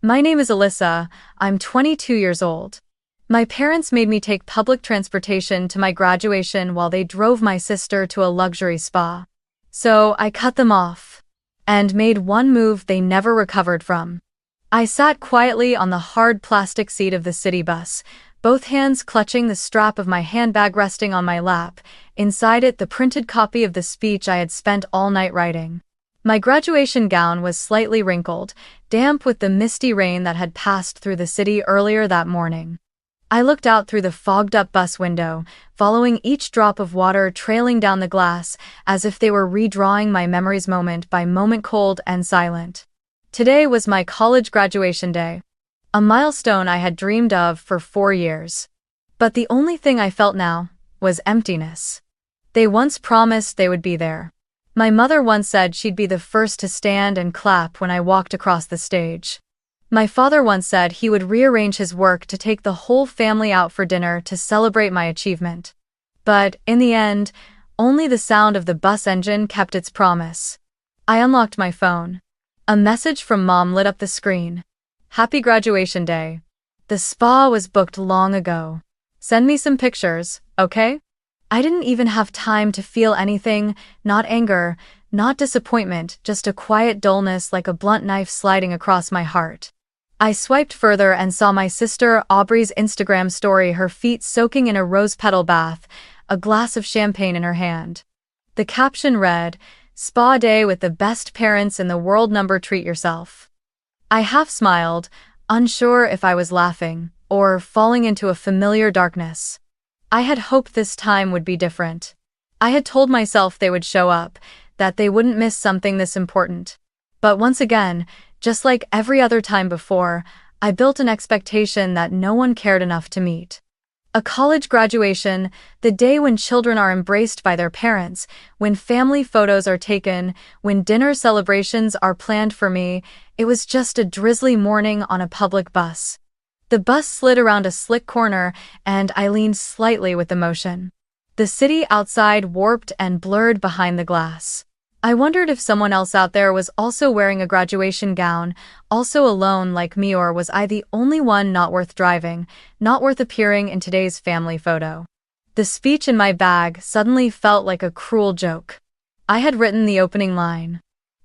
My name is Alyssa. I'm 22 years old. My parents made me take public transportation to my graduation while they drove my sister to a luxury spa. So I cut them off and made one move they never recovered from. I sat quietly on the hard plastic seat of the city bus, both hands clutching the strap of my handbag resting on my lap, inside it the printed copy of the speech I had spent all night writing. My graduation gown was slightly wrinkled, damp with the misty rain that had passed through the city earlier that morning. I looked out through the fogged-up bus window, following each drop of water trailing down the glass as if they were redrawing my memories moment by moment, cold and silent. Today was my college graduation day, a milestone I had dreamed of for 4 years. But the only thing I felt now was emptiness. They once promised they would be there. My mother once said she'd be the first to stand and clap when I walked across the stage. My father once said he would rearrange his work to take the whole family out for dinner to celebrate my achievement. But, in the end, only the sound of the bus engine kept its promise. I unlocked my phone. A message from Mom lit up the screen. Happy graduation day. The spa was booked long ago. Send me some pictures, okay? I didn't even have time to feel anything, not anger, not disappointment, just a quiet dullness like a blunt knife sliding across my heart. I swiped further and saw my sister Aubrey's Instagram story, her feet soaking in a rose petal bath, a glass of champagne in her hand. The caption read, "Spa day with the best parents in the world. Treat yourself." I half smiled, unsure if I was laughing or falling into a familiar darkness. I had hoped this time would be different. I had told myself they would show up, that they wouldn't miss something this important. But once again, just like every other time before, I built an expectation that no one cared enough to meet. A college graduation, the day when children are embraced by their parents, when family photos are taken, when dinner celebrations are planned for me, it was just a drizzly morning on a public bus. The bus slid around a slick corner, and I leaned slightly with emotion. The city outside warped and blurred behind the glass. I wondered if someone else out there was also wearing a graduation gown, also alone like me, or was I the only one not worth driving, not worth appearing in today's family photo? The speech in my bag suddenly felt like a cruel joke. I had written the opening line.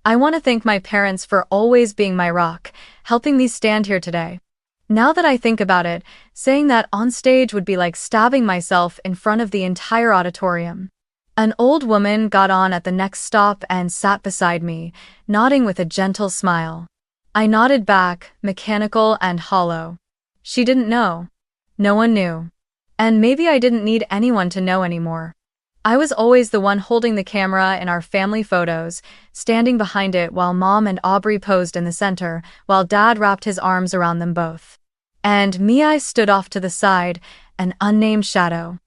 "I want to thank my parents for always being my rock, helping me stand here today." Now that I think about it, saying that on stage would be like stabbing myself in front of the entire auditorium. An old woman got on at the next stop and sat beside me, nodding with a gentle smile. I nodded back, mechanical and hollow. She didn't know. No one knew. And maybe I didn't need anyone to know anymore. I was always the one holding the camera in our family photos, standing behind it while Mom and Aubrey posed in the center, while Dad wrapped his arms around them both. And me, I stood off to the side, an unnamed shadow.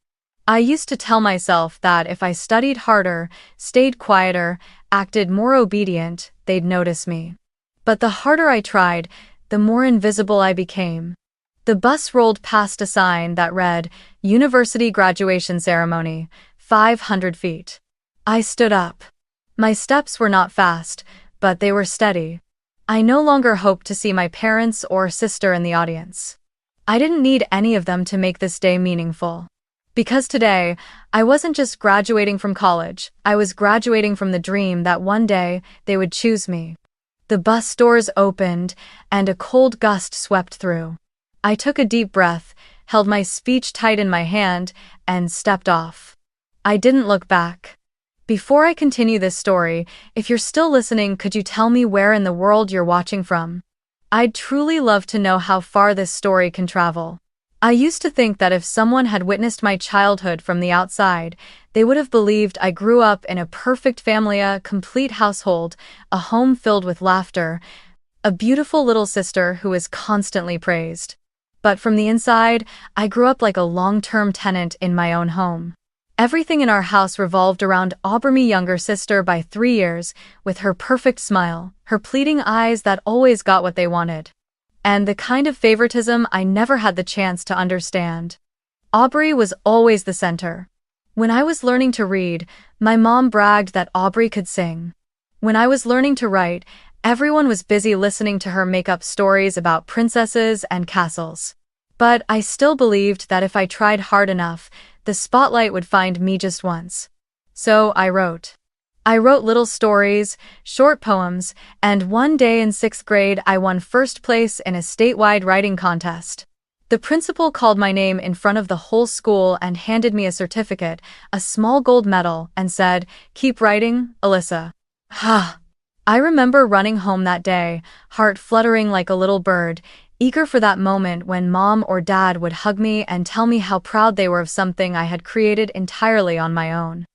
I used to tell myself that if I studied harder, stayed quieter, acted more obedient, they'd notice me. But the harder I tried, the more invisible I became. The bus rolled past a sign that read, "University Graduation Ceremony, 500 feet. I stood up. My steps were not fast, but they were steady. I no longer hoped to see my parents or sister in the audience. I didn't need any of them to make this day meaningful. Because today, I wasn't just graduating from college, I was graduating from the dream that one day they would choose me. The bus doors opened, and a cold gust swept through. I took a deep breath, held my speech tight in my hand, and stepped off. I didn't look back. Before I continue this story, if you're still listening, could you tell me where in the world you're watching from? I'd truly love to know how far this story can travel. I used to think that if someone had witnessed my childhood from the outside, they would have believed I grew up in a perfect family, a complete household, a home filled with laughter, a beautiful little sister who is constantly praised. But from the inside, I grew up like a long-term tenant in my own home. Everything in our house revolved around Aubrey, younger sister by 3 years, with her perfect smile, her pleading eyes that always got what they wanted, and the kind of favoritism I never had the chance to understand. Aubrey was always the center. When I was learning to read, my mom bragged that Aubrey could sing. When I was learning to write, Everyone was busy listening to her make up stories about princesses and castles. But I still believed that if I tried hard enough, the spotlight would find me just once. So I wrote. I wrote little stories, short poems, and one day in 6th grade I won first place in a statewide writing contest. The principal called my name in front of the whole school and handed me a certificate, a small gold medal, and said, "Keep writing, Alyssa." I remember running home that day, heart fluttering like a little bird, eager for that moment when Mom or Dad would hug me and tell me how proud they were of something I had created entirely on my own.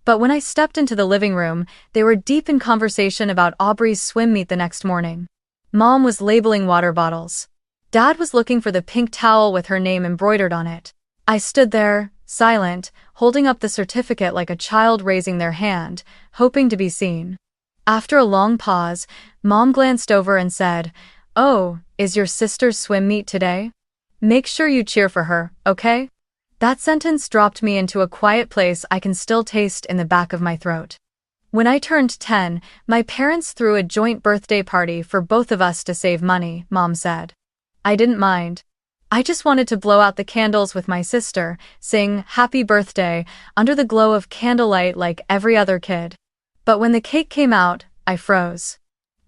But when I stepped into the living room, they were deep in conversation about Aubrey's swim meet the next morning. Mom was labeling water bottles. Dad was looking for the pink towel with her name embroidered on it. I stood there, silent, holding up the certificate like a child raising their hand, hoping to be seen. After a long pause, Mom glanced over and said, "Oh, is your sister's swim meet today? Make sure you cheer for her, okay?" That sentence dropped me into a quiet place I can still taste in the back of my throat. When I turned 10, my parents threw a joint birthday party for both of us to save money, Mom said. I didn't mind. I just wanted to blow out the candles with my sister, sing "Happy Birthday" under the glow of candlelight like every other kid. But when the cake came out, I froze.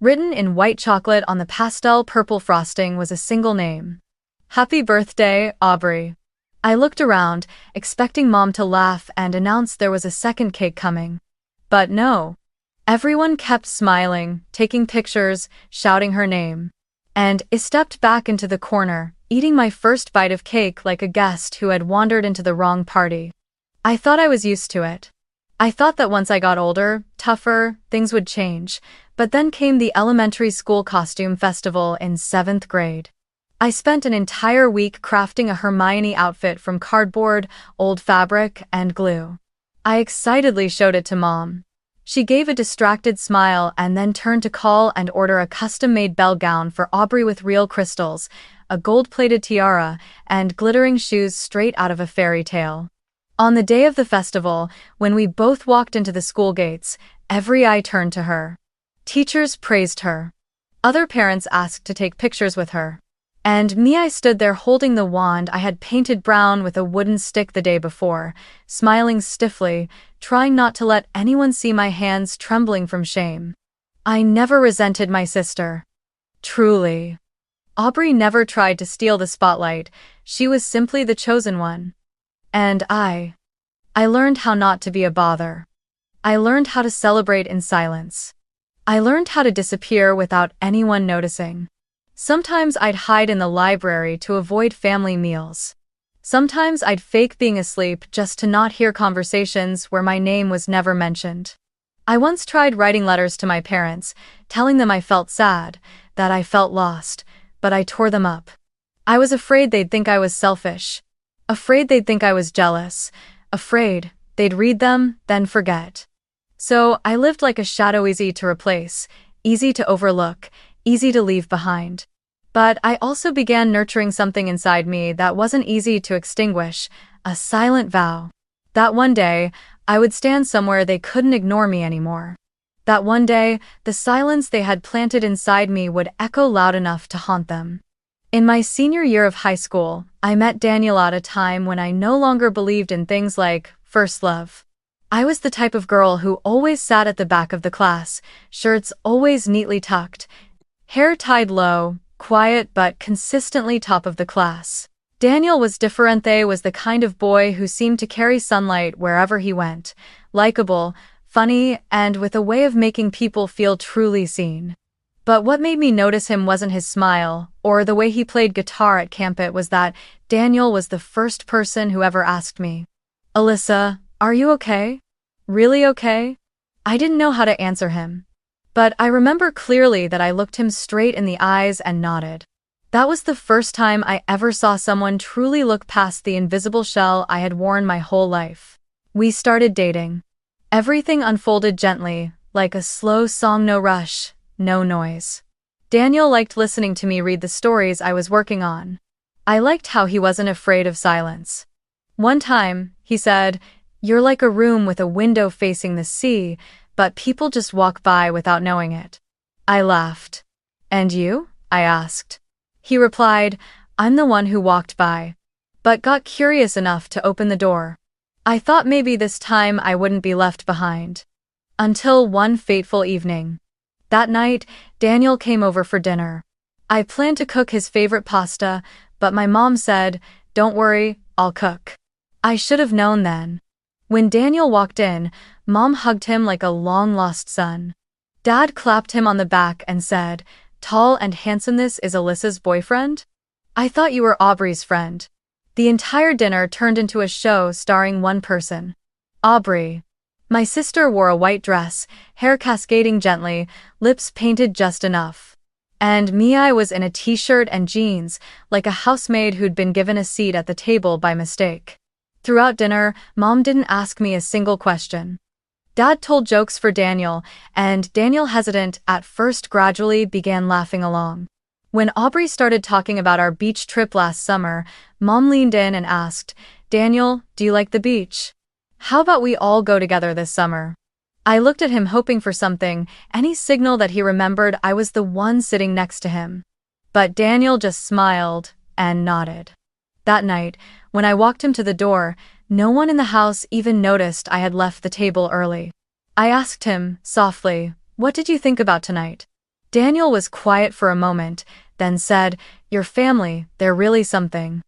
Written in white chocolate on the pastel purple frosting was a single name. "Happy birthday, Aubrey." I looked around, expecting Mom to laugh and announce there was a second cake coming. But no. Everyone kept smiling, taking pictures, shouting her name. And I stepped back into the corner, eating my first bite of cake like a guest who had wandered into the wrong party. I thought I was used to it. I thought that once I got older, tougher, things would change. But then came the elementary school costume festival in 7th grade. I spent an entire week crafting a Hermione outfit from cardboard, old fabric, and glue. I excitedly showed it to Mom. She gave a distracted smile and then turned to call and order a custom-made bell gown for Aubrey with real crystals, a gold-plated tiara, and glittering shoes straight out of a fairy tale. On the day of the festival, when we both walked into the school gates, every eye turned to her. Teachers praised her. Other parents asked to take pictures with her. And me, I stood there holding the wand I had painted brown with a wooden stick the day before, smiling stiffly, trying not to let anyone see my hands trembling from shame. I never resented my sister. Truly. Aubrey never tried to steal the spotlight, she was simply the chosen one. And I learned how not to be a bother. I learned how to celebrate in silence. I learned how to disappear without anyone noticing. Sometimes I'd hide in the library to avoid family meals. Sometimes I'd fake being asleep just to not hear conversations where my name was never mentioned. I once tried writing letters to my parents, telling them I felt sad, that I felt lost, but I tore them up. I was afraid they'd think I was selfish. Afraid they'd think I was jealous. Afraid they'd read them, then forget. So I lived like a shadow, easy to replace, easy to overlook, easy to leave behind. But I also began nurturing something inside me that wasn't easy to extinguish, a silent vow. That one day, I would stand somewhere they couldn't ignore me anymore. That one day, the silence they had planted inside me would echo loud enough to haunt them. In my senior year of high school, I met Daniel at a time when I no longer believed in things like first love. I was the type of girl who always sat at the back of the class, shirts always neatly tucked, hair tied low, quiet but consistently top of the class. Daniel was different. They was the kind of boy who seemed to carry sunlight wherever he went, likable, funny, and with a way of making people feel truly seen. But what made me notice him wasn't his smile, or the way he played guitar at camp. It was that Daniel was the first person who ever asked me, "Alyssa, are you okay? Really okay?" I didn't know how to answer him. But I remember clearly that I looked him straight in the eyes and nodded. That was the first time I ever saw someone truly look past the invisible shell I had worn my whole life. We started dating. Everything unfolded gently, like a slow song, no rush, no noise. Daniel liked listening to me read the stories I was working on. I liked how he wasn't afraid of silence. One time, he said, "You're like a room with a window facing the sea, but people just walk by without knowing it." I laughed. And you? I asked. He replied, I'm the one who walked by, but got curious enough to open the door. I thought maybe this time I wouldn't be left behind. Until one fateful evening. That night, Daniel came over for dinner. I planned to cook his favorite pasta, but my mom said, don't worry, I'll cook. I should have known then. When Daniel walked in, Mom hugged him like a long-lost son. Dad clapped him on the back and said, tall and handsome, this is Alyssa's boyfriend? I thought you were Aubrey's friend. The entire dinner turned into a show starring one person. Aubrey. My sister wore a white dress, hair cascading gently, lips painted just enough. And me, I was in a t-shirt and jeans, like a housemaid who'd been given a seat at the table by mistake. Throughout dinner, Mom didn't ask me a single question. Dad told jokes for Daniel, and Daniel, hesitant at first, gradually began laughing along. When Aubrey started talking about our beach trip last summer, Mom leaned in and asked, Daniel, do you like the beach? How about we all go together this summer? I looked at him hoping for something, any signal that he remembered I was the one sitting next to him. But Daniel just smiled and nodded. That night, when I walked him to the door, no one in the house even noticed I had left the table early. I asked him, softly, what did you think about tonight? Daniel was quiet for a moment, then said, your family, they're really something.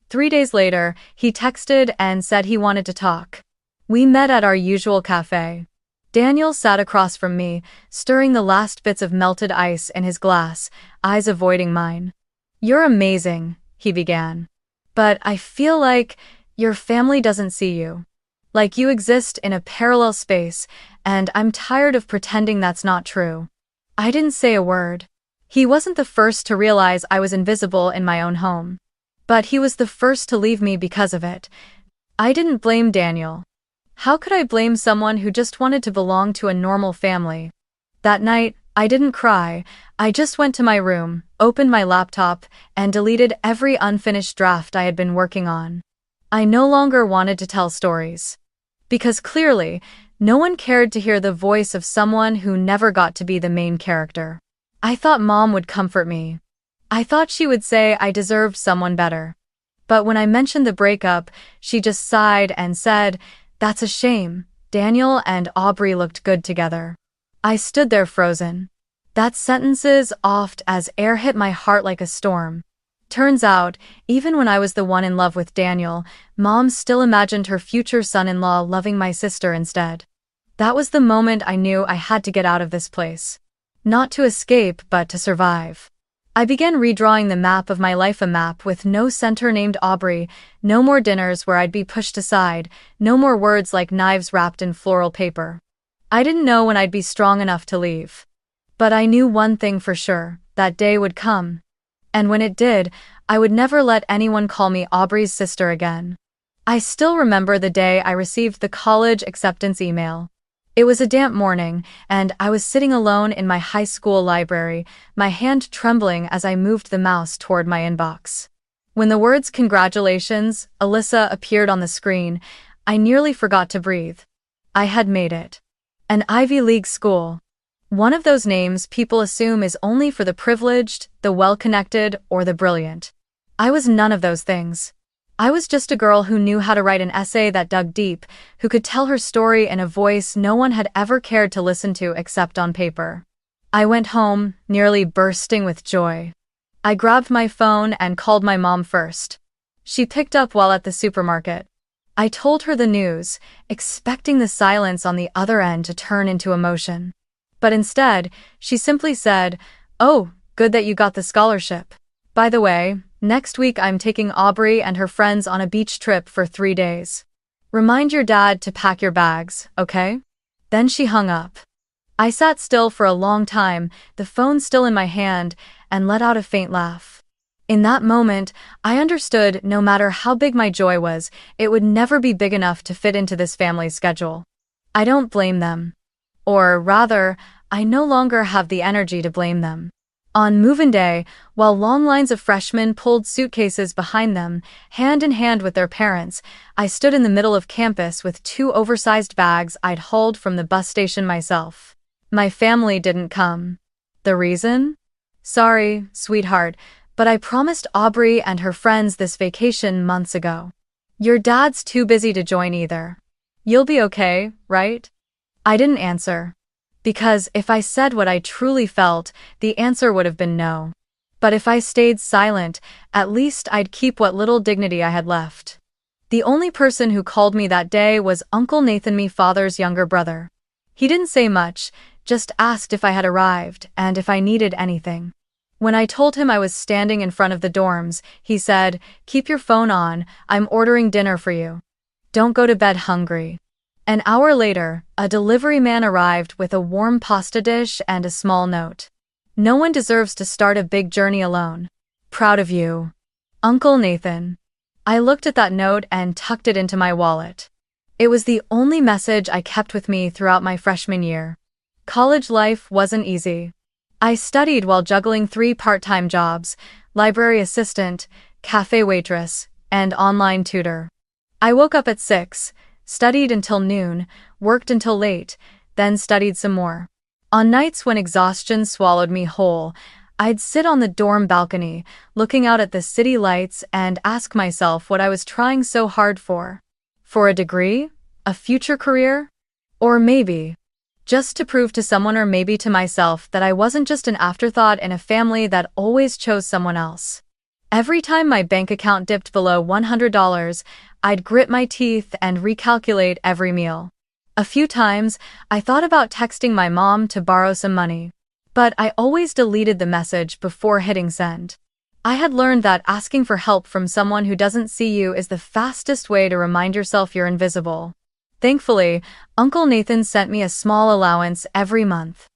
3 days later, he texted and said he wanted to talk. We met at our usual cafe. Daniel sat across from me, stirring the last bits of melted ice in his glass, eyes avoiding mine. You're amazing, he began. But I feel like your family doesn't see you. Like you exist in a parallel space, and I'm tired of pretending that's not true. I didn't say a word. He wasn't the first to realize I was invisible in my own home. But he was the first to leave me because of it. I didn't blame Daniel. How could I blame someone who just wanted to belong to a normal family? That night, I didn't cry. I just went to my room, opened my laptop, and deleted every unfinished draft I had been working on. I no longer wanted to tell stories. Because clearly, no one cared to hear the voice of someone who never got to be the main character. I thought Mom would comfort me. I thought she would say I deserved someone better. But when I mentioned the breakup, she just sighed and said, that's a shame. Daniel and Aubrey looked good together. I stood there frozen. That sentences oft as air hit my heart like a storm. Turns out, even when I was the one in love with Daniel, Mom still imagined her future son-in-law loving my sister instead. That was the moment I knew I had to get out of this place. Not to escape, but to survive. I began redrawing the map of my life, a map with no center named Aubrey, no more dinners where I'd be pushed aside, no more words like knives wrapped in floral paper. I didn't know when I'd be strong enough to leave. But I knew one thing for sure, that day would come. And when it did, I would never let anyone call me Aubrey's sister again. I still remember the day I received the college acceptance email. It was a damp morning, and I was sitting alone in my high school library, my hand trembling as I moved the mouse toward my inbox. When the words "Congratulations, Alyssa" appeared on the screen, I nearly forgot to breathe. I had made it. An Ivy League school. One of those names people assume is only for the privileged, the well-connected, or the brilliant. I was none of those things. I was just a girl who knew how to write an essay that dug deep, who could tell her story in a voice no one had ever cared to listen to except on paper. I went home, nearly bursting with joy. I grabbed my phone and called my mom first. She picked up while at the supermarket. I told her the news, expecting the silence on the other end to turn into emotion. But instead, she simply said, "Oh, good that you got the scholarship. By the way, next week I'm taking Aubrey and her friends on a beach trip for 3 days. Remind your dad to pack your bags, okay?" Then she hung up. I sat still for a long time, the phone still in my hand, and let out a faint laugh. In that moment, I understood no matter how big my joy was, it would never be big enough to fit into this family's schedule. I don't blame them. Or rather, I no longer have the energy to blame them. On move-in day, while long lines of freshmen pulled suitcases behind them, hand in hand with their parents, I stood in the middle of campus with 2 oversized bags I'd hauled from the bus station myself. My family didn't come. The reason? Sorry, sweetheart, but I promised Aubrey and her friends this vacation months ago. Your dad's too busy to join either. You'll be okay, right? I didn't answer. Because if I said what I truly felt, the answer would have been no. But if I stayed silent, at least I'd keep what little dignity I had left. The only person who called me that day was Uncle Nathan, my father's younger brother. He didn't say much, just asked if I had arrived and if I needed anything. When I told him I was standing in front of the dorms, he said, "Keep your phone on, I'm ordering dinner for you. Don't go to bed hungry." An hour later, a delivery man arrived with a warm pasta dish and a small note. "No one deserves to start a big journey alone. Proud of you, Uncle Nathan." I looked at that note and tucked it into my wallet. It was the only message I kept with me throughout my freshman year. College life wasn't easy. I studied while juggling 3 part-time jobs: library assistant, cafe waitress, and online tutor. I woke up at 6, studied until noon, worked until late, then studied some more. On nights when exhaustion swallowed me whole, I'd sit on the dorm balcony, looking out at the city lights and ask myself what I was trying so hard for. For a degree? A future career? Or maybe just to prove to someone, or maybe to myself, that I wasn't just an afterthought in a family that always chose someone else. Every time my bank account dipped below $100, I'd grit my teeth and recalculate every meal. A few times, I thought about texting my mom to borrow some money. But I always deleted the message before hitting send. I had learned that asking for help from someone who doesn't see you is the fastest way to remind yourself you're invisible. Thankfully, Uncle Nathan sent me a small allowance every month.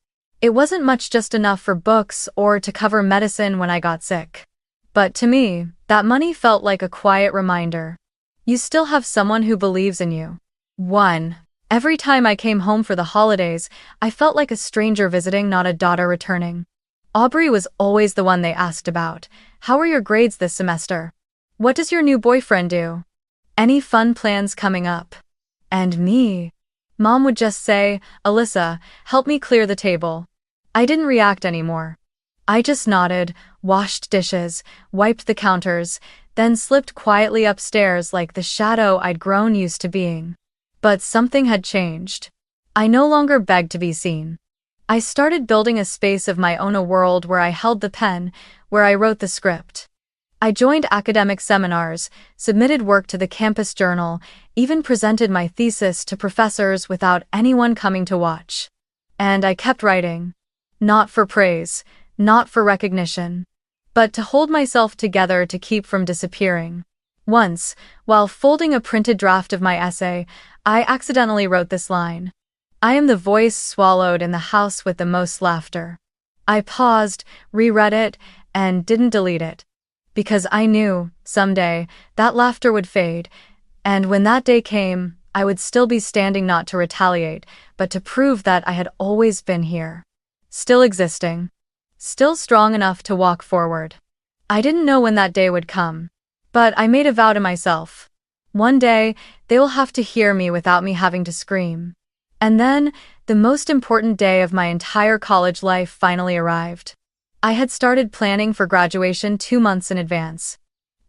It wasn't much, just enough for books or to cover medicine when I got sick. But to me, that money felt like a quiet reminder. You still have someone who believes in you. 1. Every time I came home for the holidays, I felt like a stranger visiting, not a daughter returning. Aubrey was always the one they asked about. "How are your grades this semester? What does your new boyfriend do? Any fun plans coming up?" And me? Mom would just say, "Alyssa, help me clear the table." I didn't react anymore. I just nodded, washed dishes, wiped the counters, then slipped quietly upstairs like the shadow I'd grown used to being. But something had changed. I no longer begged to be seen. I started building a space of my own, a world where I held the pen, where I wrote the script. I joined academic seminars, submitted work to the campus journal, even presented my thesis to professors without anyone coming to watch. And I kept writing. Not for praise, not for recognition, but to hold myself together, to keep from disappearing. Once, while folding a printed draft of my essay, I accidentally wrote this line: "I am the voice swallowed in the house with the most laughter." I paused, reread it, and didn't delete it. Because I knew, someday, that laughter would fade, and when that day came, I would still be standing, not to retaliate, but to prove that I had always been here. Still existing. Still strong enough to walk forward. I didn't know when that day would come. But I made a vow to myself. One day, they will have to hear me without me having to scream. And then, the most important day of my entire college life finally arrived. I had started planning for graduation 2 months in advance.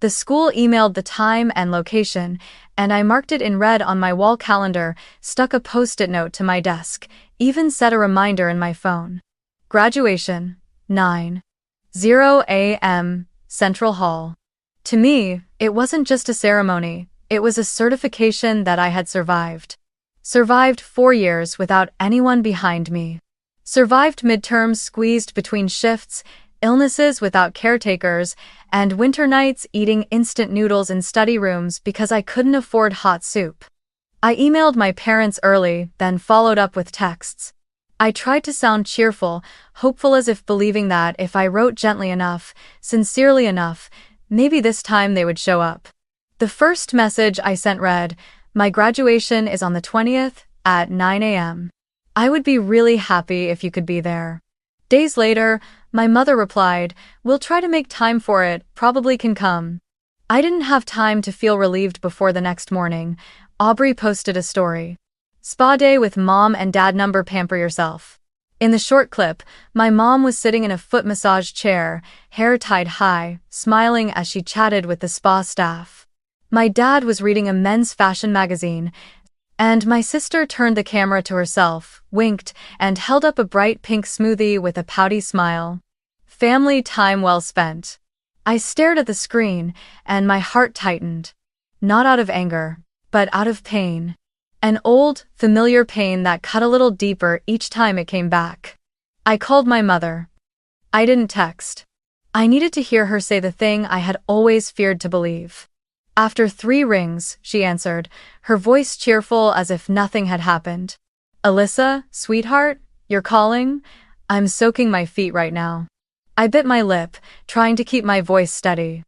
The school emailed the time and location, and I marked it in red on my wall calendar, stuck a post-it note to my desk, even set a reminder in my phone. Graduation, 9:00 a.m., Central Hall. To me, it wasn't just a ceremony, it was a certification that I had survived. Survived 4 years without anyone behind me. Survived midterms squeezed between shifts, illnesses without caretakers, and winter nights eating instant noodles in study rooms because I couldn't afford hot soup. I emailed my parents early, then followed up with texts. I tried to sound cheerful, hopeful, as if believing that if I wrote gently enough, sincerely enough, maybe this time they would show up. The first message I sent read, "My graduation is on the 20th, at 9 a.m. I would be really happy if you could be there." Days later, my mother replied, "We'll try to make time for it, probably can come." I didn't have time to feel relieved before the next morning. Aubrey posted a story. "Spa day with mom and dad, number, pamper yourself." In the short clip, my mom was sitting in a foot massage chair, hair tied high, smiling as she chatted with the spa staff. My dad was reading a men's fashion magazine, and my sister turned the camera to herself, winked, and held up a bright pink smoothie with a pouty smile. Family time well spent. I stared at the screen, and my heart tightened. Not out of anger, but out of pain. An old, familiar pain that cut a little deeper each time it came back. I called my mother. I didn't text. I needed to hear her say the thing I had always feared to believe. After 3 rings, she answered, her voice cheerful as if nothing had happened. Alyssa, sweetheart, you're calling? I'm soaking my feet right now. I bit my lip, trying to keep my voice steady.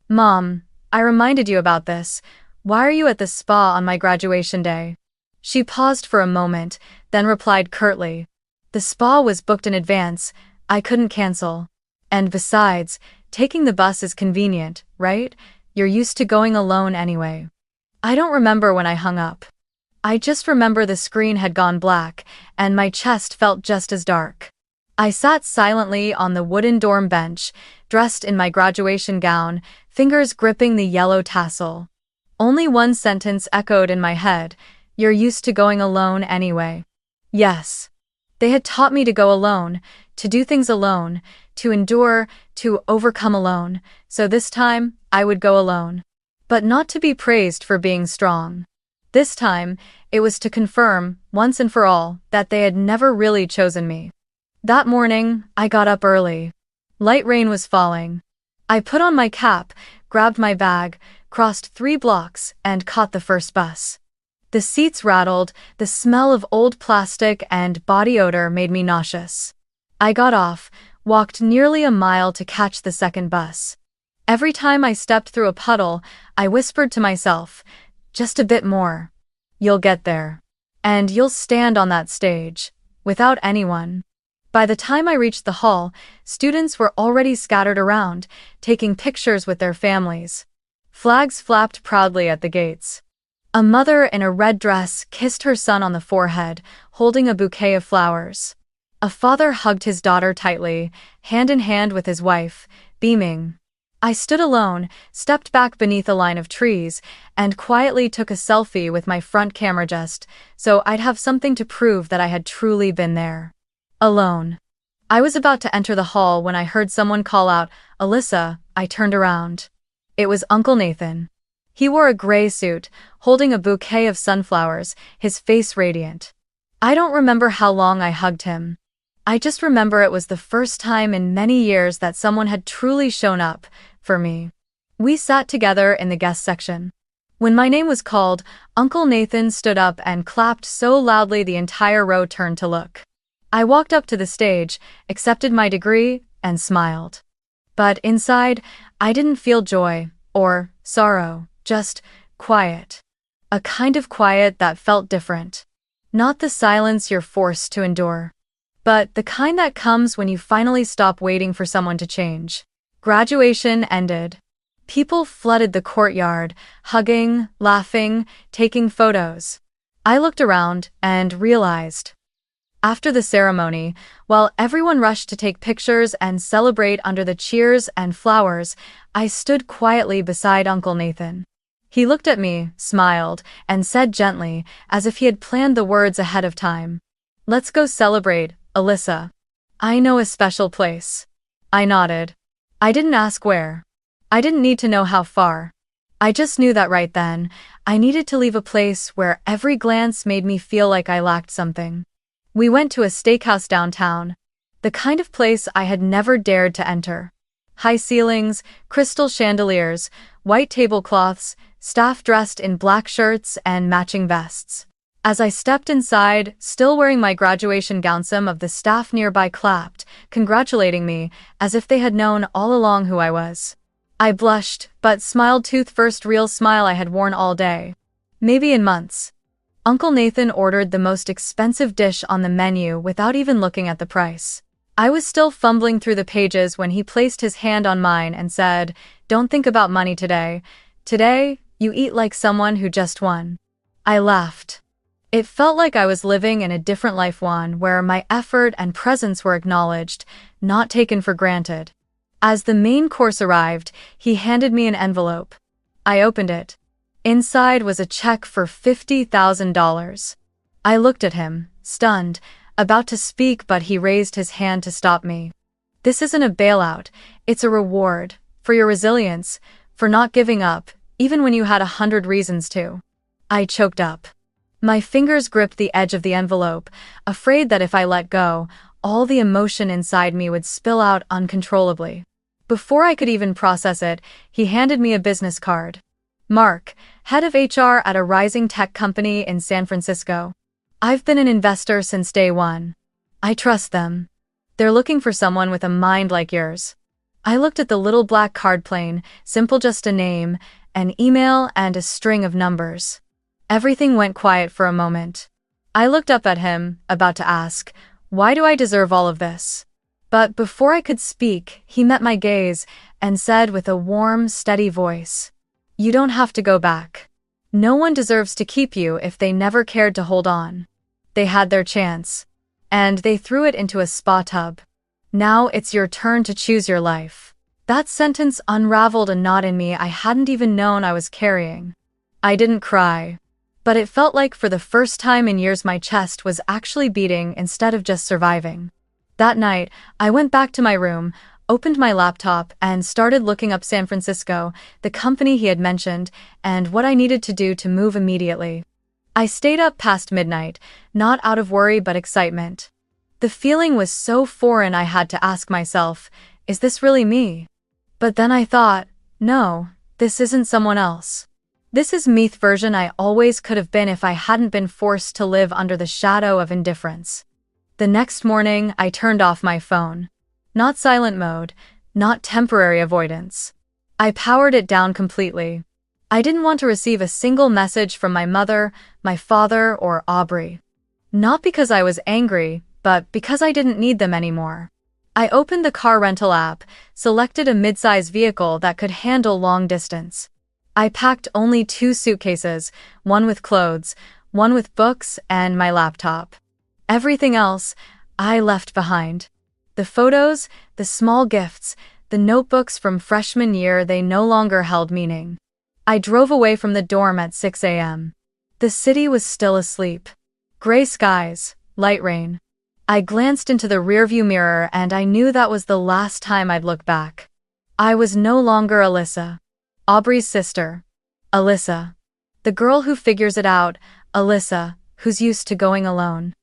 Mom, I reminded you about this. Why are you at the spa on my graduation day? She paused for a moment, then replied curtly. The spa was booked in advance. I couldn't cancel. And besides, taking the bus is convenient, right? You're used to going alone anyway. I don't remember when I hung up. I just remember the screen had gone black, and my chest felt just as dark. I sat silently on the wooden dorm bench, dressed in my graduation gown, fingers gripping the yellow tassel. Only one sentence echoed in my head. You're used to going alone anyway. Yes. They had taught me to go alone, to do things alone, to endure, to overcome alone, so this time, I would go alone. But not to be praised for being strong. This time, it was to confirm, once and for all, that they had never really chosen me. That morning, I got up early. Light rain was falling. I put on my cap, grabbed my bag, crossed 3 blocks, and caught the first bus. The seats rattled, the smell of old plastic and body odor made me nauseous. I got off, walked nearly a mile to catch the second bus. Every time I stepped through a puddle, I whispered to myself, just a bit more. You'll get there. And you'll stand on that stage, without anyone. By the time I reached the hall, students were already scattered around, taking pictures with their families. Flags flapped proudly at the gates. A mother in a red dress kissed her son on the forehead, holding a bouquet of flowers. A father hugged his daughter tightly, hand in hand with his wife, beaming. I stood alone, stepped back beneath a line of trees, and quietly took a selfie with my front camera just so I'd have something to prove that I had truly been there. Alone. I was about to enter the hall when I heard someone call out, Alyssa. I turned around. It was Uncle Nathan. He wore a gray suit, holding a bouquet of sunflowers, his face radiant. I don't remember how long I hugged him. I just remember it was the first time in many years that someone had truly shown up for me. We sat together in the guest section. When my name was called, Uncle Nathan stood up and clapped so loudly the entire row turned to look. I walked up to the stage, accepted my degree, and smiled. But inside, I didn't feel joy or sorrow, just quiet. A kind of quiet that felt different. Not the silence you're forced to endure, but the kind that comes when you finally stop waiting for someone to change. Graduation ended. People flooded the courtyard, hugging, laughing, taking photos. I looked around and realized. After the ceremony, while everyone rushed to take pictures and celebrate under the cheers and flowers, I stood quietly beside Uncle Nathan. He looked at me, smiled, and said gently, as if he had planned the words ahead of time. Let's go celebrate, Alyssa. I know a special place. I nodded. I didn't ask where. I didn't need to know how far. I just knew that right then, I needed to leave a place where every glance made me feel like I lacked something. We went to a steakhouse downtown, the kind of place I had never dared to enter. High ceilings, crystal chandeliers, white tablecloths, staff dressed in black shirts and matching vests. As I stepped inside, still wearing my graduation gown, some of the staff nearby clapped, congratulating me, as if they had known all along who I was. I blushed, but smiled too, the first real smile I had worn all day. Maybe in months. Uncle Nathan ordered the most expensive dish on the menu without even looking at the price. I was still fumbling through the pages when he placed his hand on mine and said, "Don't think about money today. Today, you eat like someone who just won." I laughed. It felt like I was living in a different life, one where my effort and presence were acknowledged, not taken for granted. As the main course arrived, he handed me an envelope. I opened it. Inside was a check for $50,000. I looked at him, stunned, about to speak, but he raised his hand to stop me. This isn't a bailout, it's a reward, for your resilience, for not giving up, even when you had 100 reasons to. I choked up. My fingers gripped the edge of the envelope, afraid that if I let go, all the emotion inside me would spill out uncontrollably. Before I could even process it, he handed me a business card. Mark, head of HR at a rising tech company in San Francisco. I've been an investor since day one. I trust them. They're looking for someone with a mind like yours. I looked at the little black card, plain, simple, just a name, an email, and a string of numbers. Everything went quiet for a moment. I looked up at him, about to ask, why do I deserve all of this? But before I could speak, he met my gaze and said with a warm, steady voice, you don't have to go back. No one deserves to keep you if they never cared to hold on. They had their chance. And they threw it into a spa tub. Now it's your turn to choose your life. That sentence unraveled a knot in me I hadn't even known I was carrying. I didn't cry. But it felt like for the first time in years my chest was actually beating instead of just surviving. That night, I went back to my room, opened my laptop, and started looking up San Francisco, the company he had mentioned, and what I needed to do to move immediately. I stayed up past midnight, not out of worry but excitement. The feeling was so foreign I had to ask myself, is this really me? But then I thought, no, this isn't someone else. This is me, the version I always could have been if I hadn't been forced to live under the shadow of indifference. The next morning, I turned off my phone. Not silent mode, not temporary avoidance. I powered it down completely. I didn't want to receive a single message from my mother, my father, or Aubrey. Not because I was angry, but because I didn't need them anymore. I opened the car rental app, selected a mid-size vehicle that could handle long distance. I packed only 2 suitcases, one with clothes, one with books, and my laptop. Everything else, I left behind. The photos, the small gifts, the notebooks from freshman year, they no longer held meaning. I drove away from the dorm at 6 a.m. The city was still asleep. Gray skies, light rain. I glanced into the rearview mirror and I knew that was the last time I'd look back. I was no longer Alyssa, Aubrey's sister. Alyssa, the girl who figures it out, Alyssa, who's used to going alone.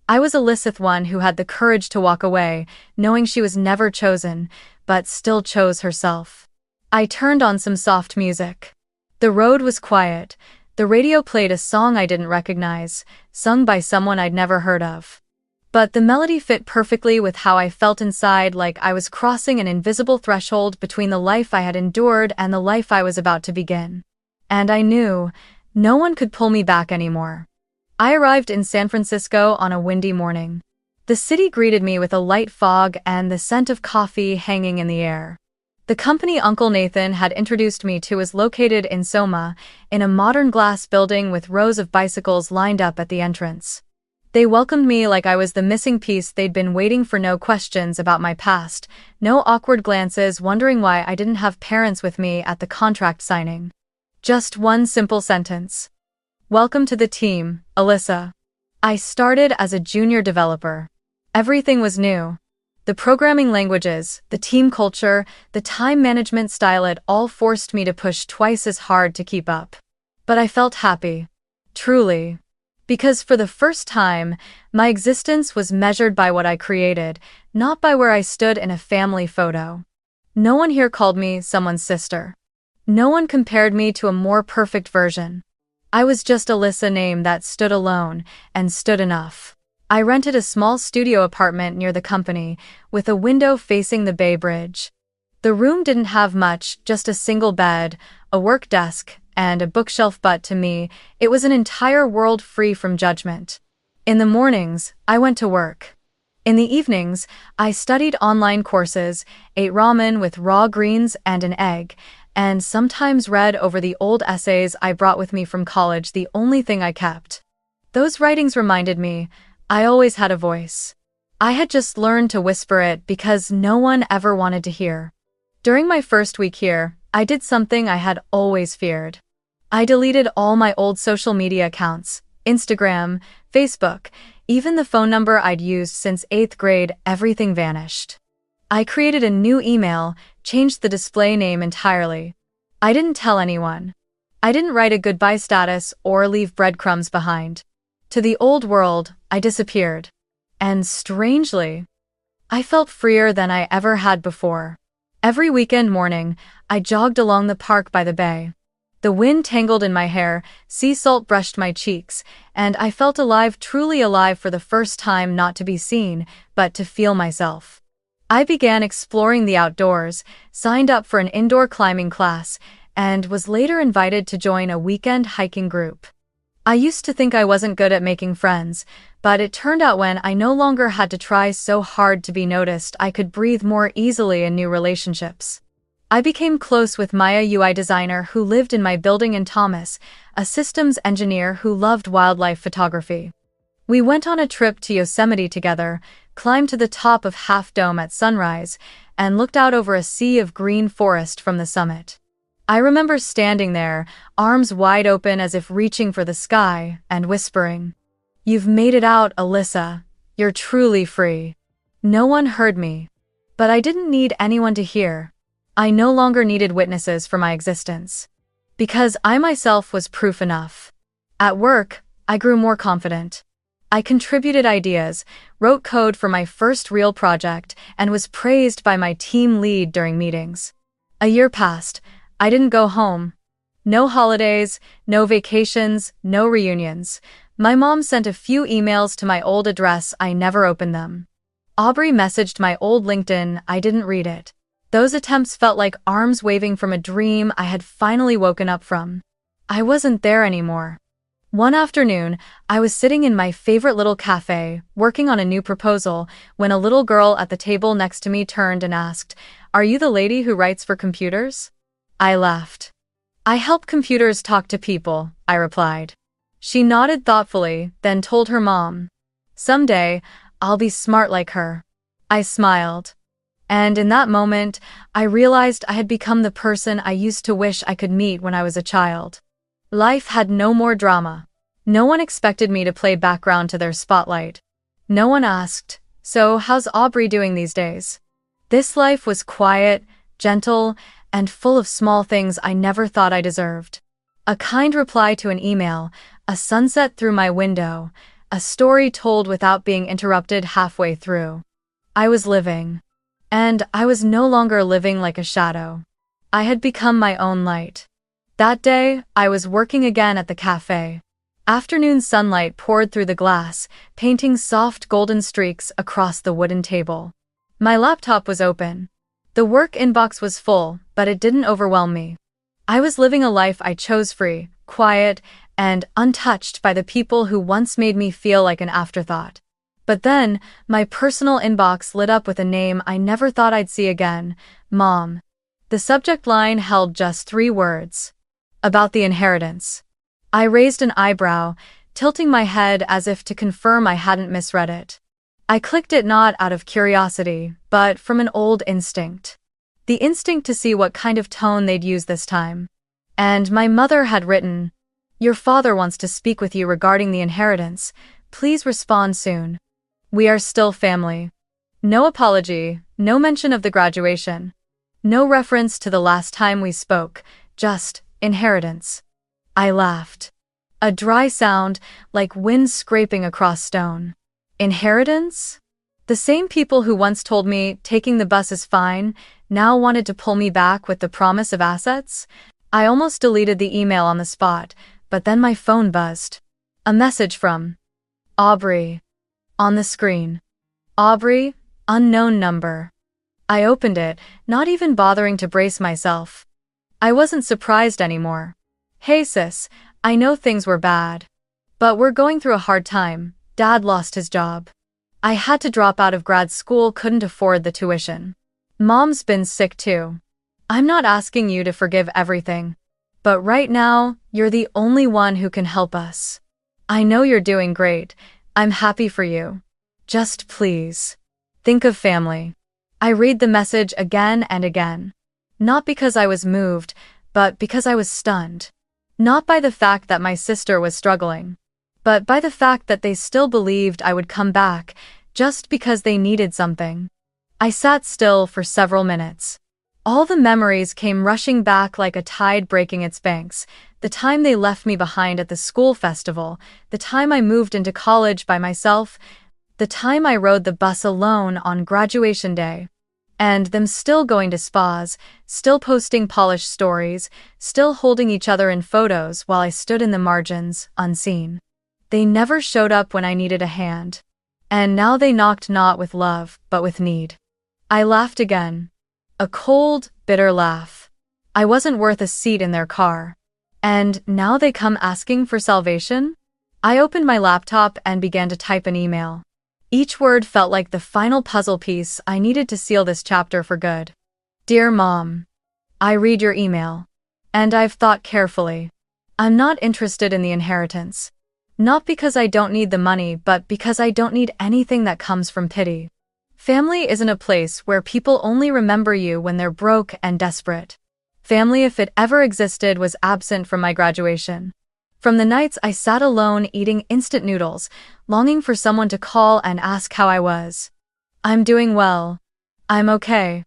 I was Alyssa, the one who had the courage to walk away, knowing she was never chosen, but still chose herself. I turned on some soft music. The road was quiet. The radio played a song I didn't recognize, sung by someone I'd never heard of. But the melody fit perfectly with how I felt inside, like I was crossing an invisible threshold between the life I had endured and the life I was about to begin. And I knew no one could pull me back anymore. I arrived in San Francisco on a windy morning. The city greeted me with a light fog and the scent of coffee hanging in the air. The company Uncle Nathan had introduced me to was located in Soma, in a modern glass building with rows of bicycles lined up at the entrance. They welcomed me like I was the missing piece they'd been waiting for. No questions about my past, no awkward glances wondering why I didn't have parents with me at the contract signing. Just one simple sentence. Welcome to the team, Alyssa. I started as a junior developer. Everything was new. The programming languages, the team culture, the time management style, it all forced me to push twice as hard to keep up. But I felt happy. Truly. Because for the first time, my existence was measured by what I created, not by where I stood in a family photo. No one here called me someone's sister. No one compared me to a more perfect version. I was just Alyssa, name that stood alone, and stood enough. I rented a small studio apartment near the company, with a window facing the Bay Bridge. The room didn't have much, just a single bed, a work desk, and a bookshelf, but to me, it was an entire world free from judgment. In the mornings, I went to work. In the evenings, I studied online courses, ate ramen with raw greens and an egg, and sometimes read over the old essays I brought with me from college, the only thing I kept. Those writings reminded me I always had a voice. I had just learned to whisper it because no one ever wanted to hear. During my first week here, I did something I had always feared. I deleted all my old social media accounts, Instagram, Facebook, even the phone number I'd used since 8th grade, everything vanished. I created a new email, changed the display name entirely. I didn't tell anyone. I didn't write a goodbye status or leave breadcrumbs behind. To the old world, I disappeared. And strangely, I felt freer than I ever had before. Every weekend morning, I jogged along the park by the bay. The wind tangled in my hair, sea salt brushed my cheeks, and I felt alive, truly alive for the first time, not to be seen, but to feel myself. I began exploring the outdoors, signed up for an indoor climbing class, and was later invited to join a weekend hiking group. I used to think I wasn't good at making friends, but it turned out when I no longer had to try so hard to be noticed, I could breathe more easily in new relationships. I became close with Maya, UI designer who lived in my building, and Thomas, a systems engineer who loved wildlife photography. We went on a trip to Yosemite together, climbed to the top of Half Dome at sunrise, and looked out over a sea of green forest from the summit. I remember standing there, arms wide open as if reaching for the sky, and whispering, "You've made it out, Alyssa. You're truly free." No one heard me. But I didn't need anyone to hear. I no longer needed witnesses for my existence. Because I myself was proof enough. At work, I grew more confident. I contributed ideas, wrote code for my first real project, and was praised by my team lead during meetings. A year passed. I didn't go home. No holidays, no vacations, no reunions. My mom sent a few emails to my old address, I never opened them. Aubrey messaged my old LinkedIn, I didn't read it. Those attempts felt like arms waving from a dream I had finally woken up from. I wasn't there anymore. One afternoon, I was sitting in my favorite little cafe, working on a new proposal, when a little girl at the table next to me turned and asked, "Are you the lady who writes for computers?" I laughed. "I help computers talk to people," I replied. She nodded thoughtfully, then told her mom, "Someday, I'll be smart like her." I smiled. And in that moment, I realized I had become the person I used to wish I could meet when I was a child. Life had no more drama. No one expected me to play background to their spotlight. No one asked, "So how's Aubrey doing these days?" This life was quiet, gentle, and full of small things I never thought I deserved. A kind reply to an email, a sunset through my window, a story told without being interrupted halfway through. I was living. And I was no longer living like a shadow. I had become my own light. That day, I was working again at the cafe. Afternoon sunlight poured through the glass, painting soft golden streaks across the wooden table. My laptop was open. The work inbox was full, but it didn't overwhelm me. I was living a life I chose, free, quiet, and untouched by the people who once made me feel like an afterthought. But then, my personal inbox lit up with a name I never thought I'd see again, Mom. The subject line held just 3 words. About the inheritance. I raised an eyebrow, tilting my head as if to confirm I hadn't misread it. I clicked it not out of curiosity, but from an old instinct. The instinct to see what kind of tone they'd use this time. And my mother had written, "Your father wants to speak with you regarding the inheritance. Please respond soon. We are still family." No apology, no mention of the graduation. No reference to the last time we spoke, just inheritance. I laughed. A dry sound, like wind scraping across stone. Inheritance? The same people who once told me taking the bus is fine, now wanted to pull me back with the promise of assets? I almost deleted the email on the spot, but then my phone buzzed. A message from Aubrey. On the screen. Aubrey, unknown number. I opened it, not even bothering to brace myself. I wasn't surprised anymore. "Hey sis, I know things were bad. But we're going through a hard time. Dad lost his job. I had to drop out of grad school, couldn't afford the tuition. Mom's been sick too. I'm not asking you to forgive everything. But right now, you're the only one who can help us. I know you're doing great. I'm happy for you. Just please. Think of family. I read the message again and again. Not because I was moved, but because I was stunned. Not by the fact that my sister was struggling, but by the fact that they still believed I would come back just because they needed something. I sat still for several minutes. All the memories came rushing back like a tide breaking its banks. The time they left me behind at the school festival, the time I moved into college by myself, the time I rode the bus alone on graduation day. And them still going to spas, still posting polished stories, still holding each other in photos while I stood in the margins, unseen. They never showed up when I needed a hand. And now they knocked not with love, but with need. I laughed again. A cold, bitter laugh. I wasn't worth a seat in their car. And now they come asking for salvation? I opened my laptop and began to type an email. Each word felt like the final puzzle piece I needed to seal this chapter for good. Dear Mom, I read your email. And I've thought carefully. I'm not interested in the inheritance. Not because I don't need the money, but because I don't need anything that comes from pity. Family isn't a place where people only remember you when they're broke and desperate. Family, if it ever existed, was absent from my graduation. From the nights I sat alone eating instant noodles, longing for someone to call and ask how I was. I'm doing well. I'm okay.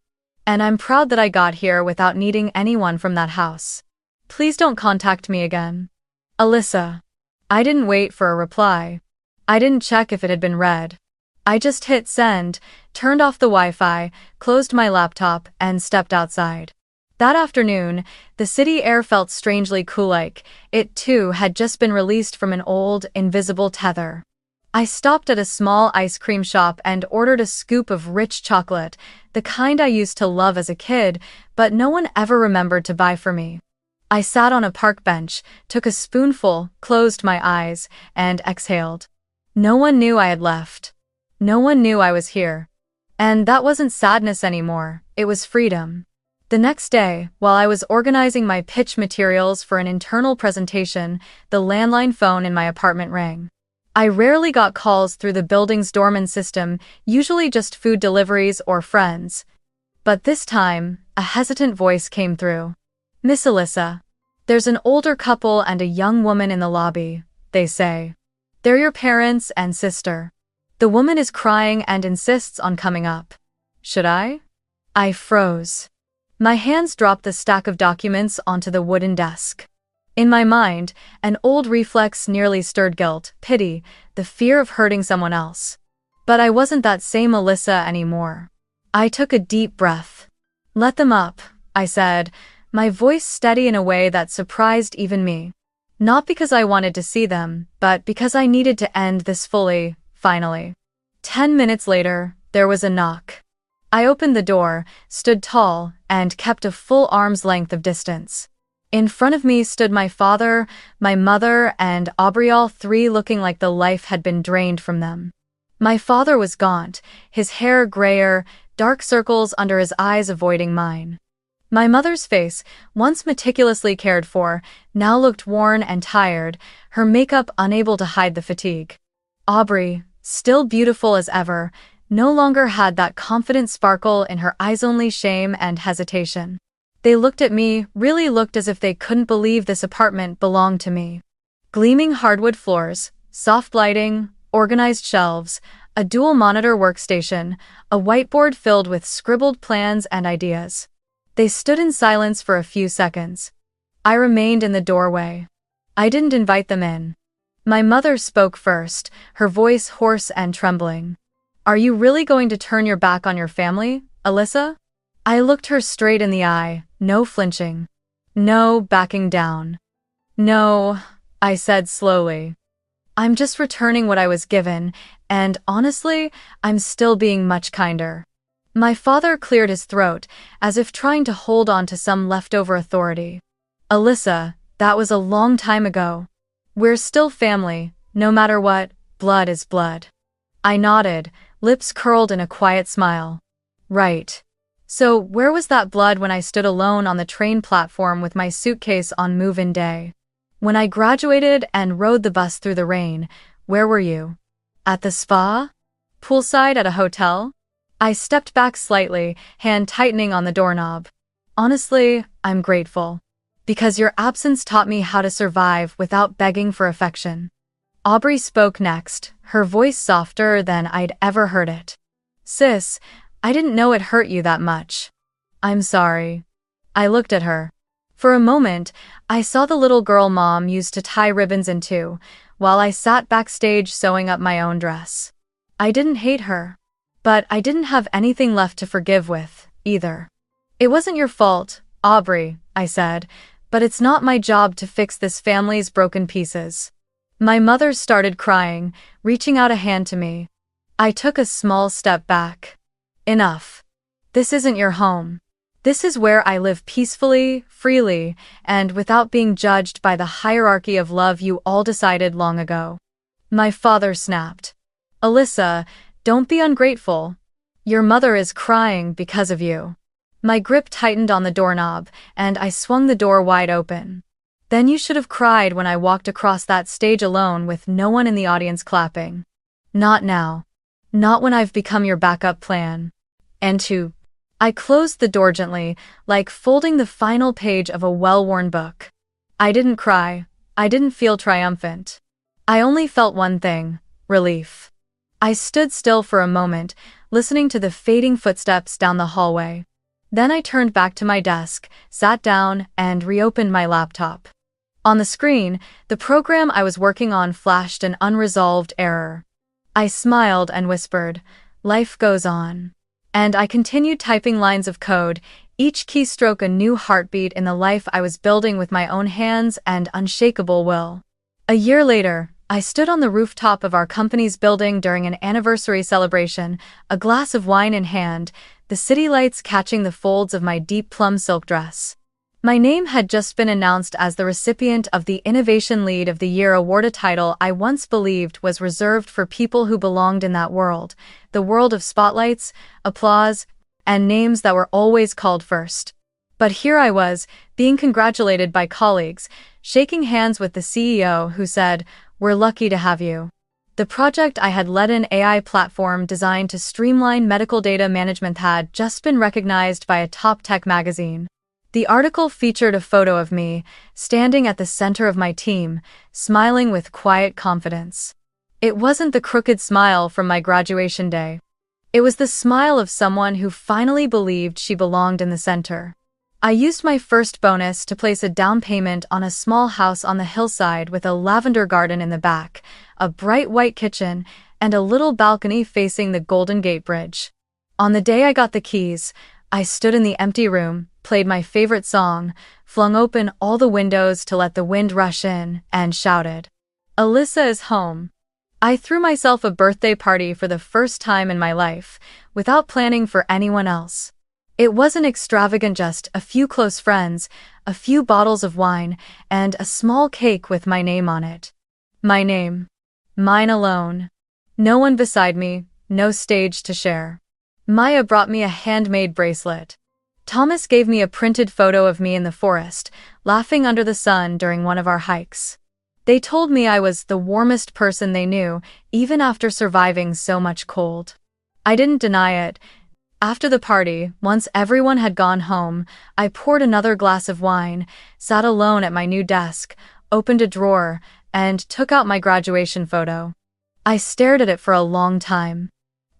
And I'm proud that I got here without needing anyone from that house. Please don't contact me again. Alyssa. I didn't wait for a reply. I didn't check if it had been read. I just hit send, turned off the Wi-Fi, closed my laptop, and stepped outside. That afternoon, the city air felt strangely cool, like it too had just been released from an old, invisible tether. I stopped at a small ice cream shop and ordered a scoop of rich chocolate, the kind I used to love as a kid, but no one ever remembered to buy for me. I sat on a park bench, took a spoonful, closed my eyes, and exhaled. No one knew I had left. No one knew I was here. And that wasn't sadness anymore, it was freedom. The next day, while I was organizing my pitch materials for an internal presentation, the landline phone in my apartment rang. I rarely got calls through the building's doorman system, usually just food deliveries or friends. But this time, a hesitant voice came through. Miss Alyssa, there's an older couple and a young woman in the lobby, they say. They're your parents and sister. The woman is crying and insists on coming up. Should I? I froze. My hands dropped the stack of documents onto the wooden desk. In my mind, an old reflex nearly stirred guilt, pity, the fear of hurting someone else. But I wasn't that same Alyssa anymore. I took a deep breath. Let them up, I said, my voice steady in a way that surprised even me. Not because I wanted to see them, but because I needed to end this fully, finally. 10 minutes later, there was a knock. I opened the door, stood tall, and kept a full arm's length of distance. In front of me stood my father, my mother, and Aubrey, all three looking like the life had been drained from them. My father was gaunt, his hair grayer, dark circles under his eyes avoiding mine. My mother's face, once meticulously cared for, now looked worn and tired, her makeup unable to hide the fatigue. Aubrey, still beautiful as ever, no longer had that confident sparkle in her eyes, only shame and hesitation. They looked at me, really looked as if they couldn't believe this apartment belonged to me. Gleaming hardwood floors, soft lighting, organized shelves, a dual-monitor workstation, a whiteboard filled with scribbled plans and ideas. They stood in silence for a few seconds. I remained in the doorway. I didn't invite them in. My mother spoke first, her voice hoarse and trembling. Are you really going to turn your back on your family, Alyssa? I looked her straight in the eye, no flinching. No backing down. No, I said slowly. I'm just returning what I was given, and honestly, I'm still being much kinder. My father cleared his throat, as if trying to hold on to some leftover authority. Alyssa, that was a long time ago. We're still family, no matter what, blood is blood. I nodded, lips curled in a quiet smile. Right. So, where was that blood when I stood alone on the train platform with my suitcase on move-in day? When I graduated and rode the bus through the rain, where were you? At the spa? Poolside at a hotel? I stepped back slightly, hand tightening on the doorknob. Honestly, I'm grateful. Because your absence taught me how to survive without begging for affection. Aubrey spoke next, her voice softer than I'd ever heard it. Sis, I didn't know it hurt you that much. I'm sorry. I looked at her. For a moment, I saw the little girl Mom used to tie ribbons into, while I sat backstage sewing up my own dress. I didn't hate her. But I didn't have anything left to forgive with, either. It wasn't your fault, Aubrey, I said, but it's not my job to fix this family's broken pieces. My mother started crying, reaching out a hand to me. I took a small step back. Enough. This isn't your home. This is where I live peacefully, freely, and without being judged by the hierarchy of love you all decided long ago. My father snapped. Alyssa, don't be ungrateful. Your mother is crying because of you. My grip tightened on the doorknob, and I swung the door wide open. Then you should have cried when I walked across that stage alone with no one in the audience clapping. Not now. Not when I've become your backup plan. And two. I closed the door gently, like folding the final page of a well-worn book. I didn't cry. I didn't feel triumphant. I only felt one thing: relief. I stood still for a moment, listening to the fading footsteps down the hallway. Then I turned back to my desk, sat down, and reopened my laptop. On the screen, the program I was working on flashed an unresolved error. I smiled and whispered, "Life goes on." And I continued typing lines of code, each keystroke a new heartbeat in the life I was building with my own hands and unshakable will. A year later, I stood on the rooftop of our company's building during an anniversary celebration, a glass of wine in hand, the city lights catching the folds of my deep plum silk dress. My name had just been announced as the recipient of the Innovation Lead of the Year award, a title I once believed was reserved for people who belonged in that world, the world of spotlights, applause, and names that were always called first. But here I was, being congratulated by colleagues, shaking hands with the CEO who said, "We're lucky to have you." The project I had led, an AI platform designed to streamline medical data management, had just been recognized by a top tech magazine. The article featured a photo of me, standing at the center of my team, smiling with quiet confidence. It wasn't the crooked smile from my graduation day. It was the smile of someone who finally believed she belonged in the center. I used my first bonus to place a down payment on a small house on the hillside with a lavender garden in the back, a bright white kitchen, and a little balcony facing the Golden Gate Bridge. On the day I got the keys, I stood in the empty room, played my favorite song, flung open all the windows to let the wind rush in, and shouted, "Alyssa is home." I threw myself a birthday party for the first time in my life, without planning for anyone else. It wasn't extravagant, just a few close friends, a few bottles of wine, and a small cake with my name on it. My name. Mine alone. No one beside me, no stage to share. Maya brought me a handmade bracelet. Thomas gave me a printed photo of me in the forest, laughing under the sun during one of our hikes. They told me I was the warmest person they knew, even after surviving so much cold. I didn't deny it. After the party, once everyone had gone home, I poured another glass of wine, sat alone at my new desk, opened a drawer, and took out my graduation photo. I stared at it for a long time.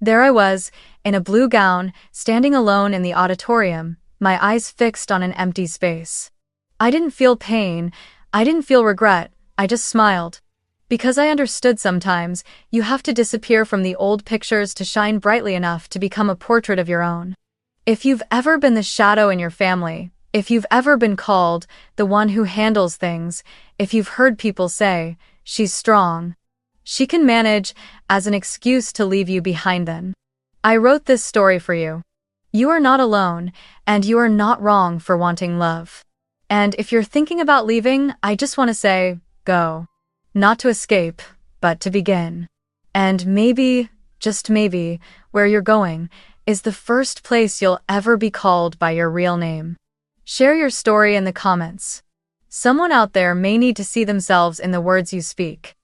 There I was, in a blue gown, standing alone in the auditorium, my eyes fixed on an empty space. I didn't feel pain, I didn't feel regret, I just smiled. Because I understood sometimes, you have to disappear from the old pictures to shine brightly enough to become a portrait of your own. If you've ever been the shadow in your family, if you've ever been called the one who handles things, if you've heard people say, "She's strong, she can manage," as an excuse to leave you behind, then I wrote this story for you. You are not alone, and you are not wrong for wanting love. And if you're thinking about leaving, I just want to say, go. Not to escape, but to begin. And maybe, just maybe, where you're going is the first place you'll ever be called by your real name. Share your story in the comments. Someone out there may need to see themselves in the words you speak.